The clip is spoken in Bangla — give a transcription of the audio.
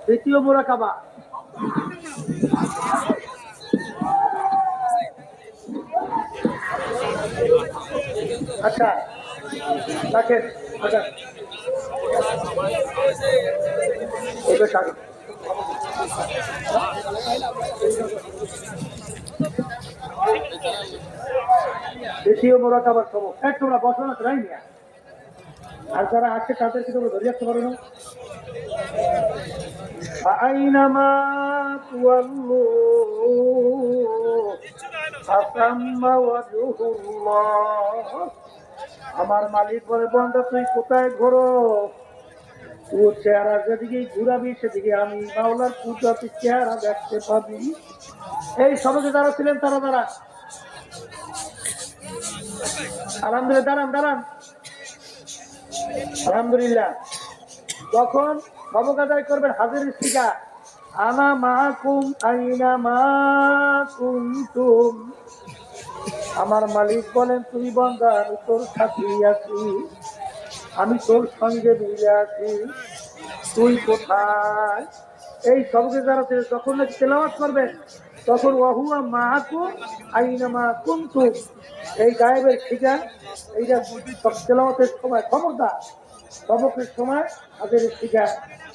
দ্বিতীয় মুরাকাবা। আচ্ছা রাখেন। আচ্ছা এটা কাগজ। দ্বিতীয় মুরাকাবার সময় তোমরা বসানো রাই নিয়া, আর যারা আছে তাদেরকে তোমরা ধরে রাখতে পারো না। আইনামা তুয়াল্লু ফাসাম্মা ওয়াজহুল্লাহ। আমার মালিক বলে, বান্দা তুই কোথায় ঘোরো, তোর চেহারা যেদিকে ঘুরাবি সেদিকে আমি মাওলার কুদরতি চেহারা দেখতে পাবি। এই সমাজে যারা ছিলেন তারা তারা আলহামদুলিল্লাহ, দাঁড়ান দাঁড়ান, আলহামদুলিল্লাহ। যখন সবক আদায় করবেন হাজির ইস্তিকা, আনা মাকুম আইনা মা কুনতুম। আমার মালিক বলেন, তুই বান্দা আমি তোর সাথে আছি, আমি তোর সঙ্গে মিলে আছি, তুই কোথায়। এই সবকে যারা যখন নাকি তেলাওয়াত করবেন তখন ওয়াহুয়া মাকুম আইনা মা কুনতুম, এই গায়েবের ঠিকা এইটা তেলাওয়াতের সময় খবরদার, সবকের সময় হাজির ঠিকা